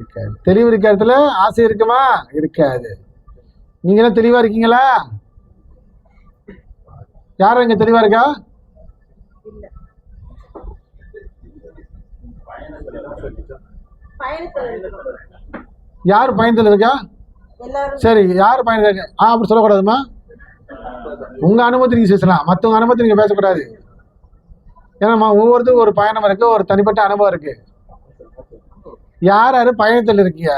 இருக்காது. தெளிவு இருக்கிறதுல ஆசை இருக்குமா? இருக்காது. நீங்களாம் தெளிவா இருக்கீங்களா? யாரும் இங்க தெளிவா இருக்கா? யார் பயணத்தில் இருக்கா? சரி, யார் பயணத்தில் இருக்கா? அப்படி சொல்லக்கூடாதுமா. உங்க அனுமதி நீங்க பேசலாம், மற்றவங்க அனுமதி நீங்க பேசக்கூடாது. ஏன்னா ஒவ்வொருத்தருக்கும் ஒரு பயணம் இருக்கு, ஒரு தனிப்பட்ட அனுபவம் இருக்கு. யார் யாரு பயணத்தில் இருக்கீங்க?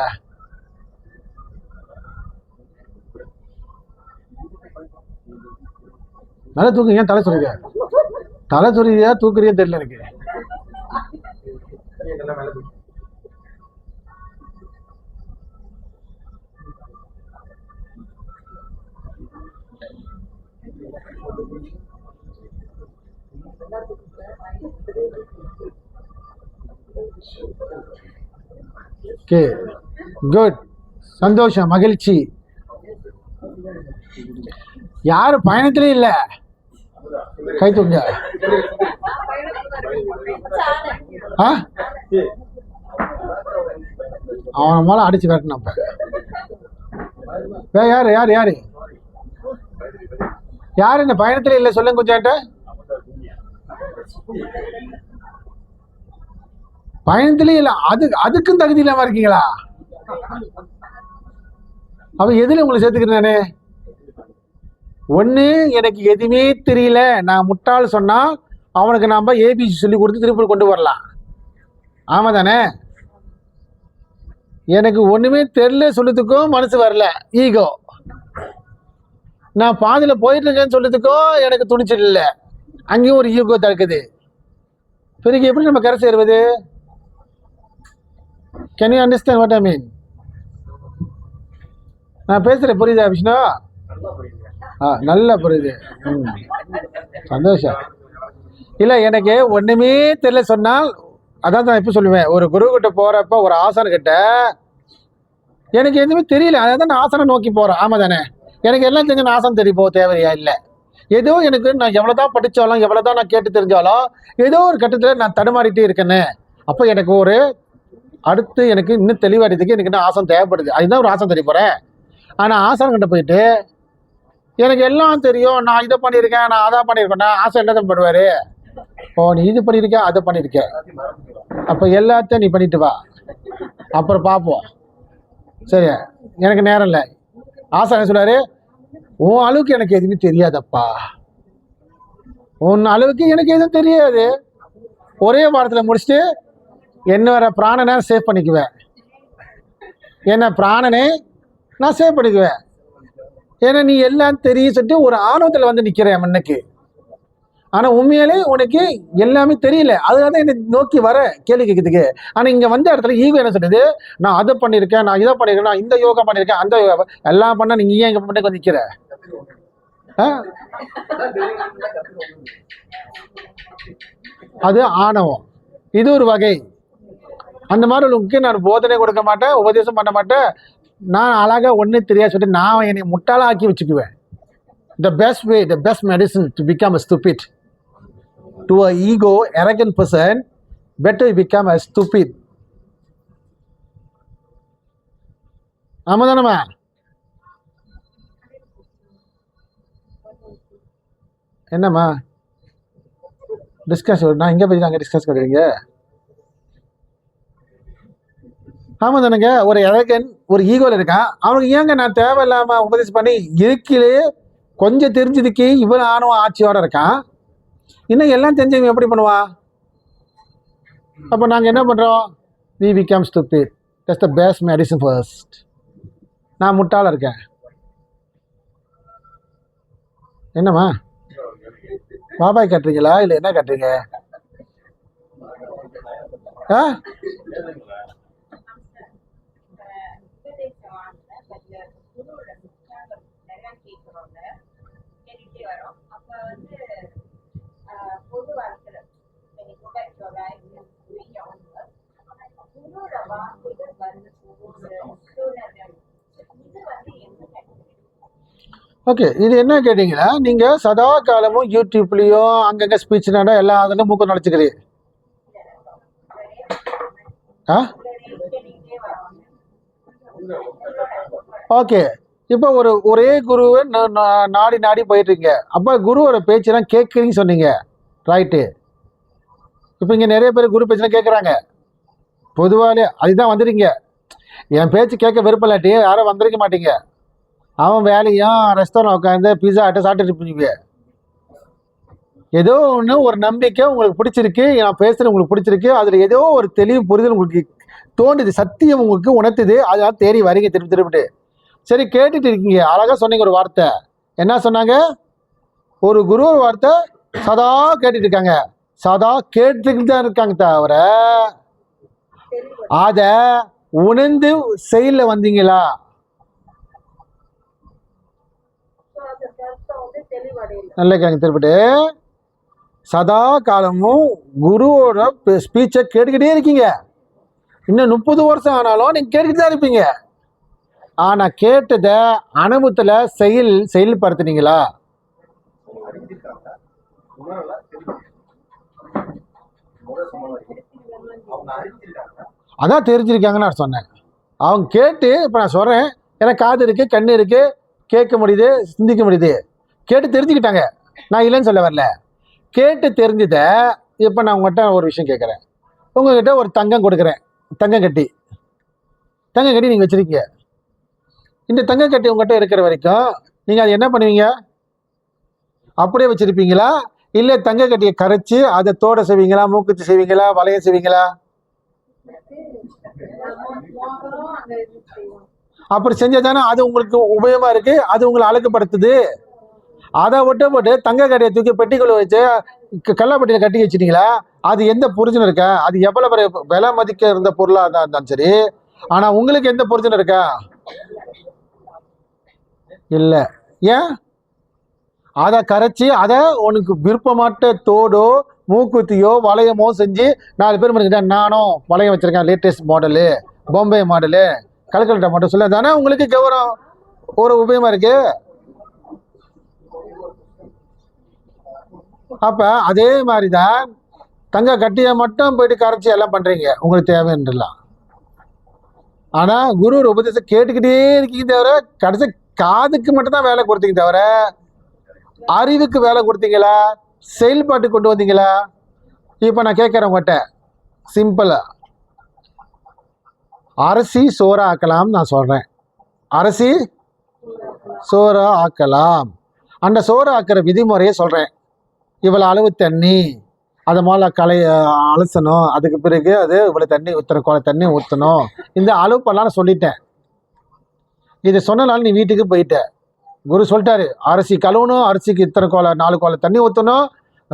நல்லா தூக்குங்க. ஏன் தலை சொல்றீங்க? தலை சொல்றியா தூக்குறியா தெரியல எனக்கு. ஓகே, குட், சந்தோஷம், மகிழ்ச்சி. யாரு பயணத்திலே இல்ல? கை தூங்க. அவன மேல அடிச்சு காட்டணும். யாரு யாரு யாரு யாரு இந்த பயணத்திலே இல்ல? சொல்லுங்க கொஞ்சம். பயணத்திலே இல்ல, அதுக்கும் தகுதி இல்லாம இருக்கீங்களா? அவ எதுல உங்களை சேர்த்துக்கிறேன் நானு? ஒண்ணு, எனக்கு எதுவுமே தெரியல, நான் முட்டாள் சொன்னா அவனுக்கு நாம ஏபிசி சொல்லி கொடுத்து திருப்பி கொண்டு வரலாம். ஆமா தானே? எனக்கு ஒண்ணுமே தெரியல சொல்றதுக்கும் மனசு வரல, ஈகோ. நான் பாதியில போயிட்டு இருக்கேன்னு சொல்றதுக்கோ எனக்கு துணிச்சல் இல்லை, அங்கேயும் ஒரு ஈகோ தடுக்குது. பிறகு எப்படி நம்ம கரை சேருவது? Can you understand what I mean? நான் பேசுறேன், புரியுதா விஷ்ணு? நல்லா புரியுது. சந்தோஷம். இல்லை, எனக்கு ஒன்றுமே தெரியல சொன்னால் அதான் நான் இப்போ சொல்லுவேன். ஒரு குரு கிட்ட போகிறப்ப, ஒரு ஆசான் கிட்ட எனக்கு எதுவுமே தெரியல, அதான் நான் ஆசனை நோக்கி போகிறேன். ஆமாம் தானே? எனக்கு எல்லாம் தெரிஞ்ச நான் ஆசனம் தெரிய போக தேவையா? இல்லை. ஏதோ எனக்கு நான் எவ்வளோதான் படித்தாலும், எவ்வளோதான் நான் கேட்டு தெரிஞ்சாலும், ஏதோ ஒரு கட்டத்தில் நான் தடுமாறிட்டே இருக்கேன்னு. அப்போ எனக்கு ஒரு அடுத்து எனக்கு இன்னும் தெளிவாடுறதுக்கு எனக்கு இன்னும் ஆசனம் தேவைப்படுது. அதுதான் ஒரு ஆசனம் தெரிய போகிறேன். ஆனால் ஆசனம் கிட்ட போயிட்டு எனக்கு எல்லாம் தெரியும், நான் இதை பண்ணியிருக்கேன், நான் அதை பண்ணியிருக்கேன்னா ஆசை என்னதான் பண்ணுவார்? ஓ, நீ இது பண்ணியிருக்க, அதை பண்ணியிருக்க, அப்போ எல்லாத்தையும் நீ பண்ணிட்டு வா, அப்புறம் பார்ப்போம். சரி, எனக்கு நேரம் இல்லை. ஆசை என்ன சொல்றாரு? உன் அளவுக்கு எனக்கு எதுவுமே தெரியாதப்பா, உன் அளவுக்கு எனக்கு எதுவும் தெரியாது. ஒரே வாரத்தில் முடிச்சுட்டு என்னோட பிராணனை சேவ் பண்ணிக்குவேன். என்ன பிராணனை நான் சேவ் பண்ணிக்குவேன். ஏன்னா நீ எல்லாம் தெரியும் சொல்லிட்டு ஒரு ஆணவத்தில் வந்து நிற்கிறேன் முன்னுக்கு. ஆனால் உண்மையாலே உனக்கு எல்லாமே தெரியல, அதுக்காக தான் என்னை நோக்கி வர கேள்வி கேட்குறதுக்கு. ஆனால் இங்கே வந்த இடத்துல ஈகோ என்ன சொல்லுது? நான் அதை பண்ணியிருக்கேன், நான் இதை பண்ணியிருக்கேன், நான் இந்த யோகா பண்ணியிருக்கேன், அந்த யோகா எல்லாம் பண்ணால் நீங்கள் ஏன் எங்கள் முன்னுக்கு வந்து நிற்கிற? அது ஆணவம். இது ஒரு வகை. அந்த மாதிரி உங்களுக்கு நான் போதனை கொடுக்க மாட்டேன், உபதேசம் பண்ண மாட்டேன். நான் அழகாக ஒன்றும் தெரியாது சொல்லிட்டு நான் என்னை முட்டாளாக ஆக்கி வச்சுக்குவேன். The best way, the best medicine to become a stupid, to a ego arrogant person, better you become a stupid. ஆமாதானம்மா? என்னம்மா டிஸ்கஸ்? நான் இங்கே போய் அங்கே டிஸ்கஸ் பண்ணுறீங்க? ஆமாம் தானேங்க? ஒரு அரகன், ஒரு ஈகோவில் இருக்கான். அவனுக்கு ஏங்க நான் தேவையில்லாமல் உபதேசம் பண்ணி இருக்கிலே கொஞ்சம் தெரிஞ்சதுக்கு இவன் ஆணவம் ஆட்சியோட இருக்கான். இன்னும் எல்லாம் தெரிஞ்சவங்க எப்படி பண்ணுவா? அப்போ நாங்கள் என்ன பண்ணுறோம்? we become stupid. That's the best medicine first. நான் முட்டாள இருக்கேன். என்னம்மா பாபாய் கட்டுறீங்களா இல்லை என்ன கட்டுறீங்க? ஓகே, இது என்ன கேட்டீங்கன்னா, நீங்கள் சதா காலமும் யூடியூப்லேயும் அங்கங்கே ஸ்பீச் நட எல்லா அதிலும் மூக்கம் நடிச்சுக்கிறீங்க. ஓகே. இப்போ ஒரே குருவை நாடி நாடி போயிட்டு இருக்கீங்க. அப்போ குருவோட பேச்செல்லாம் கேட்குறீங்கன்னு சொன்னீங்க, ரைட்டு. இப்போ இங்கே நிறைய பேர் குரு பேச்செல்லாம் கேட்குறாங்க. பொதுவாகவே அதுதான் வந்துடுங்க. என் பேச்சு கேட்க விருப்பம் யாரும் வந்துருக்க மாட்டீங்க. அவன் வேலையும் ரெஸ்டாரண்ட் உட்காந்து பிஸா ஆட்ட சாப்பிட்டுட்டு இருப்பீங்க. ஏதோ ஒன்று ஒரு நம்பிக்கை உங்களுக்கு பிடிச்சிருக்கு, நான் பேசுகிறது உங்களுக்கு பிடிச்சிருக்கு, அதில் ஏதோ ஒரு தெளிவு புரிதல் உங்களுக்கு தோணுது, சத்தியம் உங்களுக்கு உணர்த்துது, அதெல்லாம் தேடி வரீங்க திருப்பிட்டு. சரி, கேட்டுட்டு இருக்கீங்க. அழகாக சொன்னீங்க ஒரு வார்த்தை. என்ன சொன்னாங்க? ஒரு குரு ஒரு வார்த்தை சதா கேட்டுட்டு இருக்காங்க. சதா கேட்டுக்கிட்டு தான் இருக்காங்க தவிர அதை உணர்ந்து செயலில் வந்தீங்களா? நல்ல கேங்க திருப்பிட்டு. சதா காலமும் குருவோட ஸ்பீச்சை கேட்டுக்கிட்டே இருக்கீங்க. இன்னும் 30 வருஷம் ஆனாலும் நீங்க கேட்டுக்கிட்டு தான் இருப்பீங்க. ஆனா கேட்டதை அனுபவத்துல செயல்படுத்தினீங்களா? அதான் தெரிஞ்சிருக்காங்கன்னு நான் சொன்னேன். அவங்க கேட்டு, இப்போ நான் சொல்றேன், எனக்கு காது இருக்கு, கண்ணு இருக்கு, கேட்க முடியுது, சிந்திக்க முடியுது, கேட்டு தெரிஞ்சுக்கிட்டாங்க. நான் இல்லைன்னு சொல்ல வரல. கேட்டு தெரிஞ்சத இப்போ நான் உங்கள்கிட்ட ஒரு விஷயம் கேட்குறேன். உங்ககிட்ட ஒரு தங்கம் கொடுக்குறேன், தங்கம் கட்டி நீங்கள் வச்சுருக்கீங்க. இந்த தங்கம் கட்டி உங்கள்கிட்ட இருக்கிற வரைக்கும் நீங்கள் அதை என்ன பண்ணுவீங்க? அப்படியே வச்சுருப்பீங்களா? இல்லை தங்க கட்டியை கரைச்சி அதை தோட செய்வீங்களா, மூக்குத்தி செய்வீங்களா, வளையம் செய்வீங்களா? அப்படி செஞ்சதானே அது உங்களுக்கு உபயோகமா இருக்கு, அது உங்களை அழகுப்படுத்துது. அதை விட்டு போட்டு தங்க கடையை தூக்கி பெட்டிக்குள்ள வச்சு கல்லாப்பட்டியில கட்டி வச்சுட்டீங்களா? அது எந்த புரிஜனம் இருக்கா? அது எவ்வளவு விலை மதிக்க இருந்த பொருளா இருந்தாலும் சரி, ஆனா உங்களுக்கு எந்த புரிஜனம் இருக்கா? இல்ல. ஏன்? அதை கரைச்சி அதை உனக்கு விருப்பமாட்ட தோடோ மூக்குத்தியோ வளையமோ செஞ்சு 4 பேர் பண்ணிக்கிட்டேன். நானும் வளையம் வச்சிருக்கேன், latest model, பொம்பை model, Calcutta model சொல்ல தானே உங்களுக்கு கௌரவம் ஒரு உபயோகமா இருக்கு. அப்ப அதே மாதிரிதான் தங்க கட்டியை மட்டும் போயிட்டு கரைச்சி எல்லாம் பண்றீங்க உங்களுக்கு தேவைன்றலாம். ஆனா குரு ஒரு உபதேசம் கேட்டுக்கிட்டே இருக்கீங்க தவிர கடைசி காதுக்கு மட்டும் தான் வேலை கொடுத்தீங்க தவிர அறிவுக்கு வேலை கொடுத்தீங்களா? செயல்பாட்டு கொண்டு வந்தீங்களா? இப்ப நான் கேட்கிறேன் உங்கள்கிட்ட சிம்பிளா, அரிசி சோறா ஆக்கலாம். நான் சொல்றேன், அரிசி சோறா ஆக்கலாம். அந்த சோறு ஆக்கிற விதிமுறையை சொல்றேன். இவ்வளவு அளவு தண்ணி, அதை மேலே அலசணும், அதுக்கு பிறகு அது இவ்வளவு தண்ணி ஊற்றணும், கோலை தண்ணி ஊற்றணும், இந்த அளவுப்பெல்லாம் நான் சொல்லிட்டேன். இது சொன்னனால நீ வீட்டுக்கு போயிட்ட. குரு சொல்லிட்டாரு, அரிசி கழுவணும், அரிசிக்கு இத்தனை கோலை 4 கோலை தண்ணி ஊற்றணும்,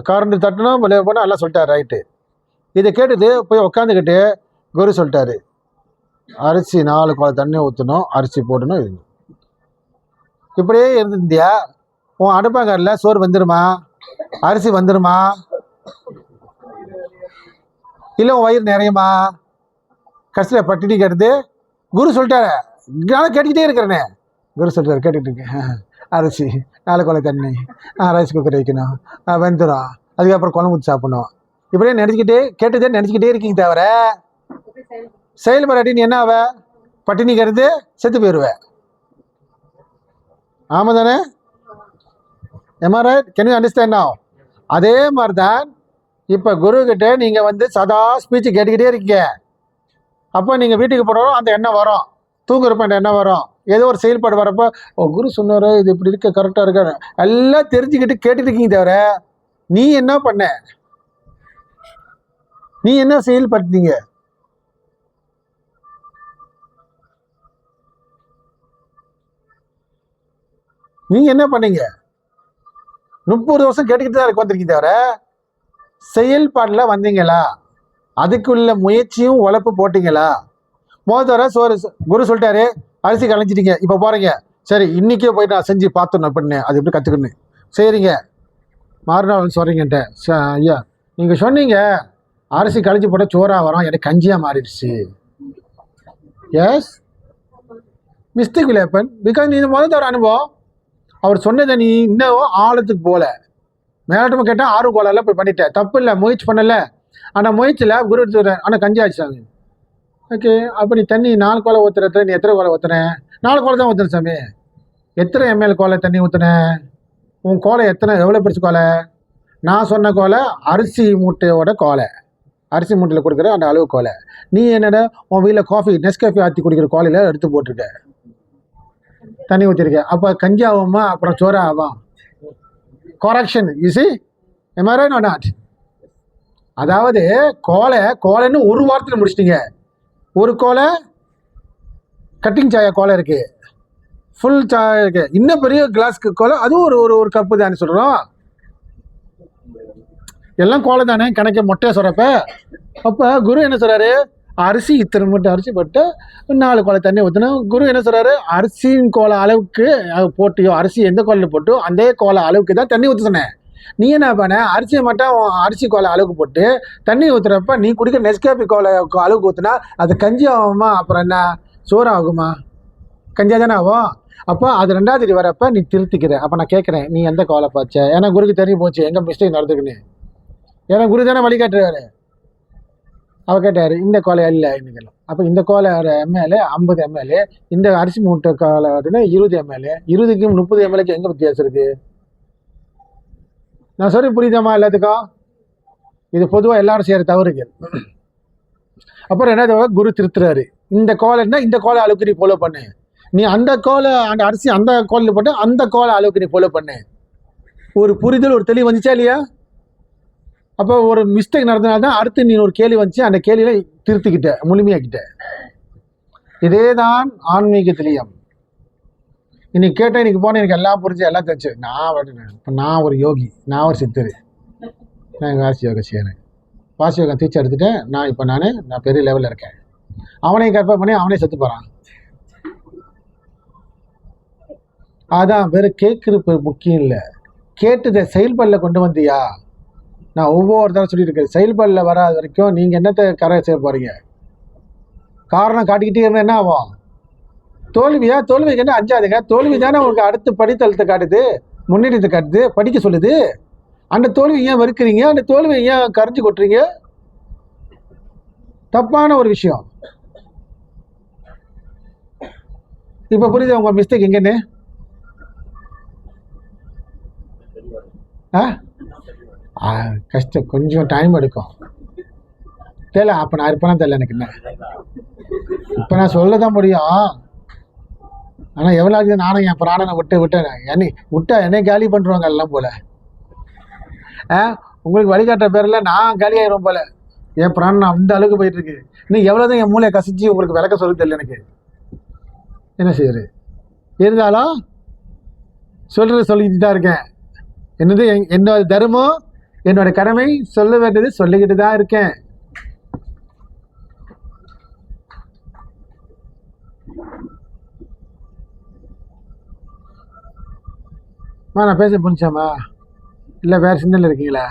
கரண்ட் தட்டணும், வெளியே போனால் எல்லாம் சொல்லிட்டாரு, ரைட்டு. இதை கேட்டுட்டு போய் உக்காந்துக்கிட்டு குரு சொல்லிட்டாரு, அரிசி 4 கோலை தண்ணி ஊற்றணும், அரிசி போடணும். இது இப்படியே இருந்திருந்தியா உன் அடுப்பாங்கரில் சோறு வந்துருமா? அரிசி வந்துருமா? இல்லை உன் வயிறு நிறையுமா? கடைசியில் பட்டினி கெடுது. குரு சொல்லிட்டாரு, நான் கேட்டுக்கிட்டே இருக்கிறேனே. குரு சொல்லிட்டாரு, கேட்டுக்கிட்டு இருக்கேன். அரிசி 4 கோலை தண்ணி, ரைஸ் குக்கர் வைக்கணும், வெந்துடும், அதுக்கப்புறம் குழம்பு ஊற்றி சாப்பிடணும். இப்படியே நினச்சிக்கிட்டே கேட்டதே நினச்சிக்கிட்டே இருக்கீங்க தவிர செயல்படாட்டி நீ என்ன ஆவ? பட்டினி கெடுது செத்து போயிடுவேன். ஆமாம் தானே? எம்மா right? Can you understand now? அதே மாதிரி தான் இப்போ குரு கிட்ட நீங்கள் வந்து சதா ஸ்பீச்சு கேட்டுக்கிட்டே இருக்கீங்க. அப்போ நீங்கள் வீட்டுக்கு போகிறோம், அந்த எண்ணம் வரும், தூங்குறப்ப அந்த எண்ணம் வரும், ஏதோ ஒரு செயல்பாடு வரப்போ குரு சொன்னார், இது இப்படி இருக்க கரெக்டாக இருக்க, எல்லாம் தெரிஞ்சுக்கிட்டு கேட்டுட்டு இருக்கீங்க தவிர நீ என்ன பண்ண? நீ என்ன செயல்படுத்தீங்க? நீங்க என்ன பண்ணீங்க? 30 வருஷம் கேட்டுக்கிட்டு தான் வந்திருக்கீங்க தவிர செயல்பாடுல வந்தீங்களா? அதுக்குள்ள முயற்சியும் உழைப்பு போட்டீங்களா? மோதர சோறு குரு சொல்லிட்டாரு, அரிசி கலைஞ்சிட்டீங்க, இப்போ போறீங்க, சரி இன்னைக்கே போயிட்டு நான் செஞ்சு பார்த்துடணும் அப்படின்னு, அது எப்படி கற்றுக்கணும் சரிங்க. மறுநாள் சொல்றீங்கன்ட்ட, ஐயா நீங்கள் சொன்னீங்க அரிசி கழிச்சு போட்டால் சோறாக வரும், எனக்கு கஞ்சியாக மாறிடுச்சு. Yes, mistake will happen because நீ முதல் தர அனுபவம். அவர் சொன்னதை நீ இன்னும் ஆழத்துக்கு போல, மேலட்டமாக கேட்டால் 6 கோலெல்லாம் போய் பண்ணிட்டேன், தப்பு இல்லை, முயற்சி பண்ணல. ஆனால் முயற்சியில் குரு சொல்கிறேன், ஆனால் கஞ்சி ஆச்சு. ஓகே, அப்போ நீ தண்ணி 4 கோலை ஊற்றுறத நீ எத்தனை கோலை ஊற்றுனேன்? 4 கோலை தான் ஊற்றுன சாமி. எத்தனை ml கோலை தண்ணி ஊற்றுனேன்? உன் கோலை எவ்வளோ பெருசு கோலை? நான் சொன்ன கோலை அரிசி மூட்டையோட கோலை, அரிசி மூட்டையில் கொடுக்குற அந்த அளவு கோலை. நீ என்னடா உன் வீட்டில் காஃபி நெஸ்காஃபி ஆற்றி குடிக்கிற கோலையில் எடுத்து போட்டிருக்க, தண்ணி ஊற்றிருக்க. அப்போ கஞ்சி ஆகுமா, அப்புறம் சோறா ஆகும்? கரெக்ஷன் யூசி எம்ஆர்ஐ நோ நாட். அதாவது கோலைன்னு ஒரு வாரத்தில் முடிச்சிட்டிங்க. ஒரு கோலை கட்டிங் சாயா கோலை இருக்குது, ஃபுல் சாயா இருக்குது. இன்னும் பெரிய கிளாஸ்க்கு கோலை, அதுவும் ஒரு கப்பு தானே சொல்கிறோம். எல்லாம் கோலை தானே கணக்கு மொட்டையை சொல்கிறப்ப. அப்போ குரு என்ன சொல்கிறாரு? அரிசி இத்தனை மட்டும் அரிசி போட்டு 4 கோலை தண்ணி ஊற்றணும். குரு என்ன சொல்கிறாரு? அரிசியின் கோலை அளவுக்கு போட்டியோ, அரிசி எந்த கோலையில் போட்டோ அந்த கோலை அளவுக்கு தான் தண்ணி ஊற்ற சொன்னேன். நீ என்ன பண்ண? அரிசியை மட்டும் அரிசி கோலை அளவுக்கு போட்டு தண்ணி ஊற்றுறப்ப நீ குடிக்கிற நெஸ்காஃபி கோலை அளவுக்கு ஊற்றுனா அது கஞ்சி ஆகுமா, அப்புறம் என்ன சோறு ஆகுமா? கஞ்சியாக தானே ஆகும். அப்போ அது 2ஆவது தேதி வரப்போ நீ திருத்திக்கிற. அப்போ நான் கேட்குறேன், நீ எந்த கோலை பாய்ச்ச? ஏன்னா குருக்கு தெரிஞ்சு போச்சு எங்கே மிஸ்டேக் நடந்துக்குன்னு. ஏன்னா குரு தானே வழிகாட்டுறாரு. அவர் கேட்டார், இந்த கோலை இல்லை இன்னைக்கு. அப்போ இந்த கோலை ml 50 ml, இந்த அரிசி மூட்டை கோலை 20 ml. 20க்கும் 30 mlக்கு எங்கே வித்தியாசம் இருக்குது? நான் சொல்லி புரியுதாம்மா எல்லாத்துக்கும்? இது பொதுவாக எல்லாரும் செய்கிற தவறுக்கு. அப்புறம் என்ன குரு திருத்துறாரு, இந்த கோலைன்னா இந்த கோலை அளவுக்கு நீ ஃபாலோ பண்ணு. நீ அந்த கோலை அந்த அரிசி அந்த கோலையில் போட்டு அந்த கோலை அளவுக்கு நீ ஃபாலோ பண்ணு. ஒரு புரிதல், ஒரு தெளிவு வந்துச்சா இல்லையா? அப்போ ஒரு மிஸ்டேக் நடந்தனால தான் அடுத்து நீ ஒரு கேள்வி வந்துச்சு, அந்த கேள்வியில் திருத்திக்கிட்ட, முழுமையாக்கிட்ட. இதே தான் ஆன்மீக தெளியம். இன்னைக்கு கேட்டேன், இன்னைக்கு போனேன், எனக்கு எல்லாம் புரிஞ்சு எல்லாம் தெரிச்சு. நான் ஒரு யோகி, நான் ஒரு சித்தர், நான் வாசி யோகா செய்கிறேன். வாசி யோகா தீச்சு எடுத்துட்டேன். இப்போ நான் பெரிய லெவலில் இருக்கேன். அவனையும் கற்பனை பண்ணி அவனே செத்து போகிறான். அதான் வெறும் கேட்குறது முக்கியம் இல்லை, கேட்டதை செயல்பாடில் கொண்டு வந்தியா? நான் ஒவ்வொருத்தரும் சொல்லிட்டு இருக்கேன், செயல்பாடில் வராத வரைக்கும் நீங்கள் என்னத்தை கரை செய்ய போகிறீங்க? காரணம் காட்டிக்கிட்டே இருந்தால் என்ன ஆகும்? தோல்விக்கு என்ன அஞ்சாதுங்க. தோல்வி தானே உங்களுக்கு அடுத்து படித்தளத்தை காட்டுது, முன்னேற்றத்தை காட்டுது, படிக்க சொல்லுது. அந்த தோல்வி ஏன் வெறுக்கிறீங்க? அந்த தோல்வியை ஏன் கரைஞ்சி கொட்டுறீங்க? தப்பான ஒரு விஷயம். இப்போ புரியுது உங்கள் மிஸ்டேக் எங்கன்னு? கஷ்டம், கொஞ்சம் டைம் எடுக்கும். தெரியல, அப்போ நான் இருப்பேனா தெரியல எனக்கு. என்ன இப்போ நான் சொல்ல தான் முடியும். ஆனால் எவ்வளோ ஆகுது? நானும் என் பிராணனை விட்டேன். என்னை காலி பண்ணுறாங்க எல்லாம் போல். உங்களுக்கு வழிகாட்டுற பேரில் நான் காலி ஆயிரும் போல். என் பிராணன் அந்த அளவுக்கு போயிட்டுருக்கு. இன்னும் எவ்வளோ தான் என் மூளையை கசிச்சு உங்களுக்கு விளக்க சொல்ல தெரியல எனக்கு. என்ன செய்யுது? இருந்தாலும் சொல்லிக்கிட்டு தான் இருக்கேன். என்னோட தர்மம், என்னோட கடமை, சொல்ல வேண்டியது சொல்லிக்கிட்டு தான் இருக்கேன். நான் பேச புரிஞ்சாமா இல்லை வேற சிந்தனையில் இருக்கீங்களா?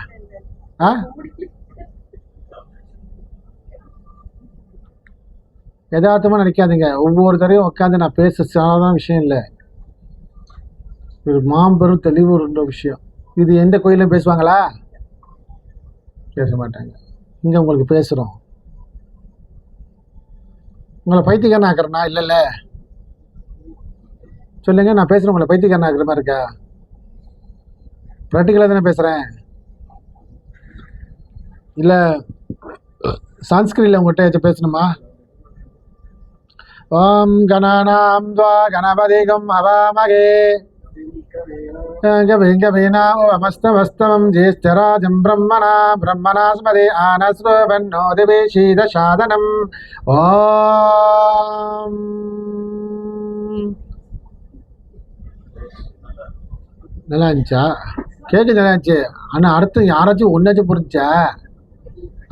யதார்த்தமாக நினைக்காதீங்க. ஒவ்வொரு தடையும் உட்காந்து நான் பேச சாதாரண விஷயம் இல்லை, ஒரு மாம்பெரும் தெளிவு ஒரு விஷயம். இது எந்த கோயிலும் பேசுவாங்களா? பேச மாட்டாங்க. இங்கே உங்களுக்கு பேசுகிறோம். உங்களை பைத்தியக்காரன் ஆக்குறேன்னா? இல்லைல்ல, சொல்லுங்க. நான் பேசுகிறேன் உங்களை பைத்தியக்காரன் ஆக்குற மாதிரி இருக்கா? ப்ராக்டிக்கலாக தானே பேசுகிறேன். இல்லை சான்ஸ்கிரிட்டில் உங்கள்கிட்ட ஏதாச்சும் பேசணுமா? ஓம் கணானாம் துவா கணபதிகம் அவாமகே மஸ்தமஸ்தமம் ஜேஷ்டராஜம் பிரம்மணாஸ்மதே ஆனஸ்வன்னோ திவே சீதசாதனம். ஓம் நல்லா இருந்துச்சா? கேட்க நல்லா இருந்துச்சு. ஆனால் அடுத்து யாராச்சும் ஒன்றாச்சும் புரிஞ்சா?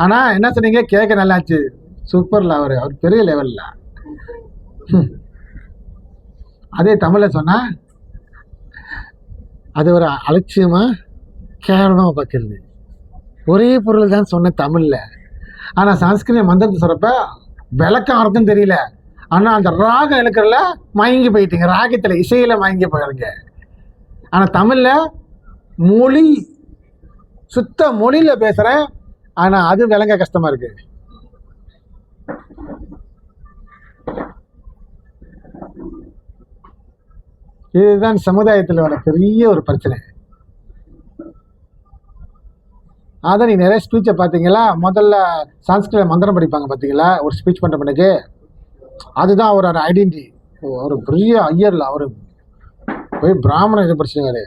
ஆனால் என்ன சொன்னீங்க? கேட்க நல்லா இருந்துச்சு. சூப்பரில் அவர் பெரிய லெவலில். அதே தமிழில் சொன்னால் அது ஒரு அலட்சியமாக கேவலமாக பார்க்கறது. ஒரே பொருள் தான் சொன்ன தமிழில். ஆனால் சான்ஸ்கிரிட் மந்திரத்தை சொல்கிறப்ப விளக்கம் அர்த்தம் தெரியல. ஆனால் அந்த ராகம் இழுக்கிறதுல மயங்கி போயிட்டீங்க, ராகத்தில் இசையில் மயங்கி போயிருங்க. ஆனால் தமிழில் மொழி சுத்த மொழியில் பேசுகிறேன், ஆனால் அது விளங்க கஷ்டமாக இருக்குது. இதுதான் சமுதாயத்தில் வர பெரிய ஒரு பிரச்சனை. அதான் நீ நிறைய ஸ்பீச்சை பார்த்தீங்களா, முதல்ல சான்ஸ்கிரிட் மந்திரம் படிப்பாங்க பார்த்தீங்களா ஒரு ஸ்பீச் பண்ணுற பிறகு, அதுதான் அவரோட ஐடென்டிட்டி. அவர் பெரிய ஐயர்ல, அவர் போய் பிராமணன் இது படிச்சுருக்காரு.